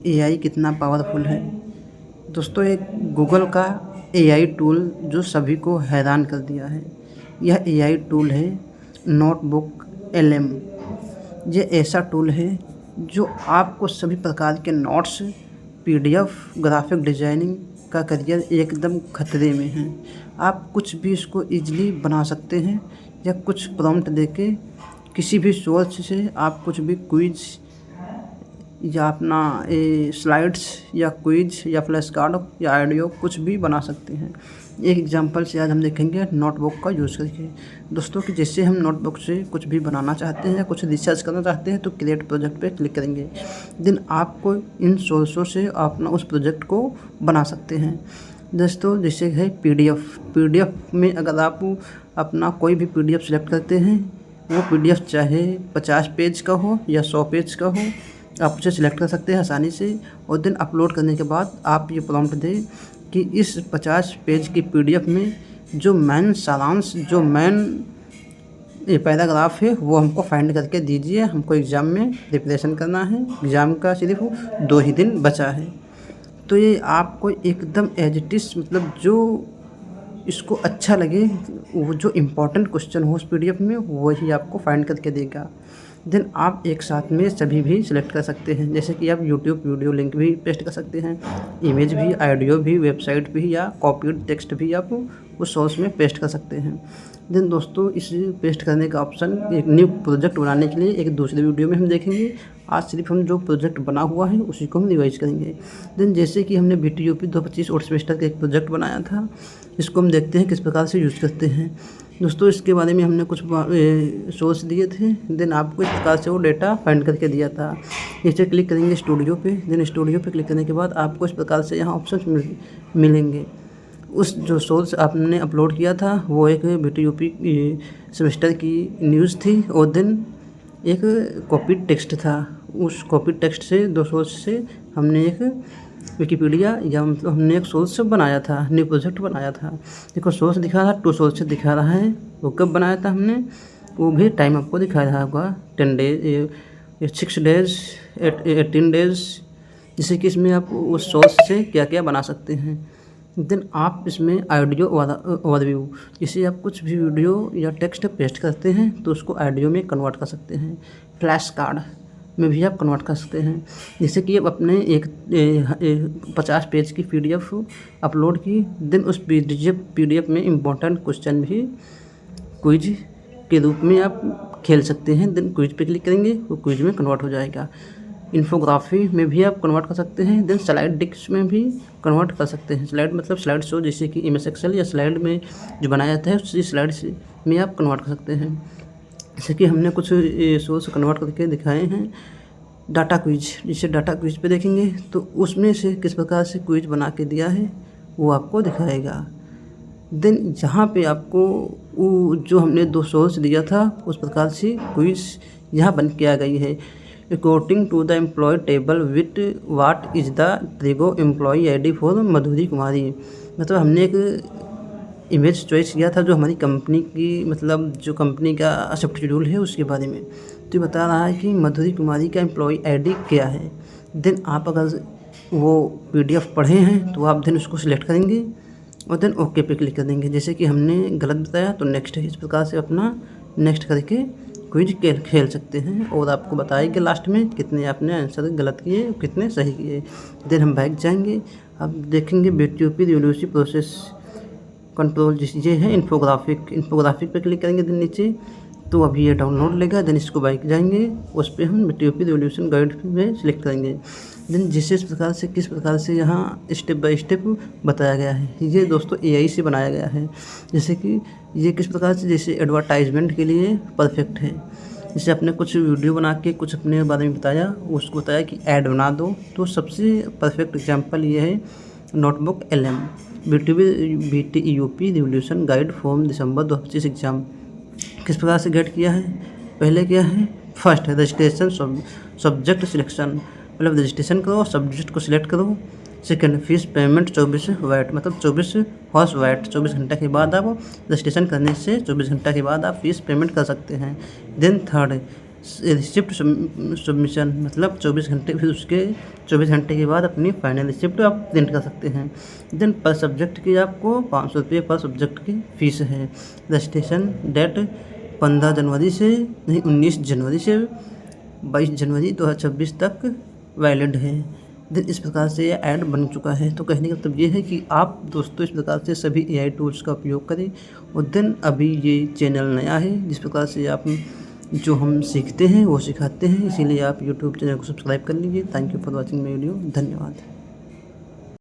AI कितना powerful है। दोस्तों, एक गूगल का एआई टूल जो सभी को हैरान कर दिया है। यह एआई टूल है नोटबुक एलएम। ये ऐसा टूल है जो आपको सभी प्रकार के नोट्स, पीडीएफ, ग्राफिक डिजाइनिंग का करियर एकदम खतरे में है। आप कुछ भी इसको इजीली बना सकते हैं या कुछ प्रॉम्प्ट देके किसी भी सोर्स से आप कुछ भी क्विज या अपना स्लाइड्स या क्विज या फ्लैश कार्ड या ऑडियो कुछ भी बना सकते हैं। एक एग्जांपल से आज हम देखेंगे नोटबुक का यूज़ करके। दोस्तों, कि जैसे हम नोटबुक से कुछ भी बनाना चाहते हैं या कुछ रिसर्च करना चाहते हैं तो क्रिएट प्रोजेक्ट पे क्लिक करेंगे। देन आपको इन सोर्सों से अपना उस प्रोजेक्ट को बना सकते हैं। दोस्तों, जैसे है पीडीएफ में अगर आप अपना कोई भी पीडीएफ सेलेक्ट करते हैं, वो पीडीएफ चाहे 50 पेज का हो या 100 पेज का हो, आप उसे सिलेक्ट कर सकते हैं आसानी से। और देन अपलोड करने के बाद आप ये प्रॉम्प्ट दें कि इस 50 पेज की पीडीएफ में जो मेन सारांश, जो मेन पैराग्राफ है वो हमको फाइंड करके दीजिए। हमको एग्ज़ाम में प्रिपरेशन करना है, एग्ज़ाम का सिर्फ 2 ही दिन बचा है। तो ये आपको एकदम एज इट इज़, मतलब जो इसको अच्छा लगे, वो जो इम्पोर्टेंट क्वेश्चन हो उस पीडीएफ में वही आपको फाइंड करके देगा। देन आप एक साथ में सभी भी सिलेक्ट कर सकते हैं। जैसे कि आप यूट्यूब वीडियो लिंक भी पेस्ट कर सकते हैं, इमेज भी, ऑडियो भी, वेबसाइट भी या कॉपीड टेक्स्ट भी आप उस सोर्स में पेस्ट कर सकते हैं। देन दोस्तों, इस पेस्ट करने का ऑप्शन एक न्यू प्रोजेक्ट बनाने के लिए एक दूसरे वीडियो में हम देखेंगे। आज सिर्फ हम जो प्रोजेक्ट बना हुआ है उसी को हम रिवाइज करेंगे। देन जैसे कि हमने बीटीयूपी 2025 और सेमेस्टर का एक प्रोजेक्ट बनाया था, इसको हम देखते हैं किस प्रकार से यूज़ करते हैं। दोस्तों, इसके बारे में हमने कुछ सोर्स दिए थे। देन आपको इस प्रकार से वो डेटा फाइंड करके दिया था। नीचे क्लिक करेंगे स्टूडियो पे। देन स्टूडियो पे क्लिक करने के बाद आपको इस प्रकार से यहाँ ऑप्शन मिलेंगे। उस जो सोर्स आपने अपलोड किया था वो एक बीटीयूपी सेमेस्टर की न्यूज़ थी और देन एक कॉपी टेक्स्ट था। उस कॉपी टेक्स्ट से 2 सोर्स से हमने एक विकिपीडिया या मतलब हमने एक सोर्स बनाया था, न्यू प्रोजेक्ट बनाया था। देखो, सोर्स दिखा रहा है, 2 सोर्स दिखा रहा है। वो कब बनाया था हमने, वो भी टाइम आपको दिखा रहा होगा, 10 डेज, 6 डेज, 18 डेज। जैसे कि इसमें आप उस सोर्स से क्या क्या बना सकते हैं। देन आप इसमें ऑडियो ओवरव्यू, जैसे आप कुछ भी वीडियो या टेक्स्ट पेस्ट करते हैं तो उसको ऑडियो में कन्वर्ट कर सकते हैं। फ्लैश कार्ड में भी आप कन्वर्ट कर सकते हैं। जैसे कि आप अपने एक 50 पेज की पीडीएफ अपलोड की, देन उस पीडीएफ में इम्पोर्टेंट क्वेश्चन भी क्विज के रूप में आप खेल सकते हैं। देन क्विज पे क्लिक करेंगे, वो क्विज में कन्वर्ट हो जाएगा। इन्फोग्राफी में भी आप कन्वर्ट कर सकते हैं। देन स्लाइड डिक्स में भी कन्वर्ट कर सकते हैं। स्लाइड मतलब स्लाइड शो, जैसे कि एमएस एक्सेल या स्लाइड में जो बनाया जाता है उसी स्लाइड में आप कन्वर्ट कर सकते हैं। जैसे कि हमने कुछ सोर्स कन्वर्ट करके दिखाए हैं। डाटा क्विज, जिसे डाटा क्विज पे देखेंगे तो उसमें से किस प्रकार से क्विज बना के दिया है वो आपको दिखाएगा। देन यहाँ पे आपको वो जो हमने 2 सोर्स दिया था उस प्रकार से क्विज यहाँ बन के आ गई है। According to the employee table with what is the trigo employee ID for Madhuri Kumari. मतलब हमने एक इमेज चॉइस किया था जो हमारी कंपनी की, मतलब जो कंपनी का शिफ्ट शेड्यूल है उसके बारे में। तो ये बता रहा है कि मधुरी कुमारी का एम्प्लॉय आईडी क्या है। देन आप अगर वो पीडीएफ पढ़े हैं तो आप देन उसको सिलेक्ट करेंगे और देन ओके पे क्लिक कर देंगे। जैसे कि हमने गलत बताया तो नेक्स्ट है, इस प्रकार से अपना नेक्स्ट करके क्विज खेल सकते हैं और आपको बताएंगे लास्ट में कितने आपने आंसर गलत किए और कितने सही किए। देन हम बैक जाएंगे, अब देखेंगे बीटीयूपी रिवोल्यूशन प्रोसेस कंट्रोल, ये है इन्फोग्राफिक पे क्लिक करेंगे। देन नीचे तो अभी ये डाउनलोड लेगा। देन इसको बैक जाएंगे, उस पर हम बीटीयूपी रिवोल्यूशन गाइड में सिलेक्ट करेंगे। देन जिस प्रकार से किस प्रकार से यहाँ स्टेप बाय स्टेप बताया गया है, ये दोस्तों एआई से बनाया गया है। जैसे कि ये किस प्रकार से, जैसे एडवर्टाइजमेंट के लिए परफेक्ट है। जैसे आपने कुछ वीडियो बना के कुछ अपने बारे में बताया, उसको बताया कि ऐड बना दो, तो सबसे परफेक्ट एग्जांपल ये है notebook LM BTUP revolution guide for December 2025 exam. किस प्रकार से गेट किया है, पहले क्या है, फर्स्ट है रजिस्ट्रेशन सब्जेक्ट सिलेक्शन, मतलब रजिस्ट्रेशन करो, सब्जेक्ट को सिलेक्ट करो। सेकेंड, फीस पेमेंट 24 वाट, मतलब 24 हॉर्स वाट, 24 घंटा के बाद आप रजिस्ट्रेशन करने से 24 घंटा के बाद आप फीस पेमेंट कर सकते हैं। देन थर्ड, रिसिप्ट सबमिशन, मतलब 24 घंटे, फिर उसके 24 घंटे के बाद अपनी फाइनल रिसिप्ट आप प्रिंट कर सकते हैं। देन पर सब्जेक्ट की आपको 500 रुपये पर सब्जेक्ट की फ़ीस है। रजिस्ट्रेशन डेट 15 जनवरी से नहीं 19 जनवरी से 22 जनवरी 2026 तक वैलिड है। देन इस प्रकार से ये ऐड बन चुका है। तो कहने का मतलब ये है कि आप दोस्तों इस प्रकार से सभी AI टूल्स का उपयोग करें। और देन अभी ये चैनल नया है, जिस प्रकार से आप जो हम सीखते हैं वो सिखाते हैं, इसीलिए आप यूट्यूब चैनल को सब्सक्राइब कर लीजिए। Thank you for watching my video. धन्यवाद।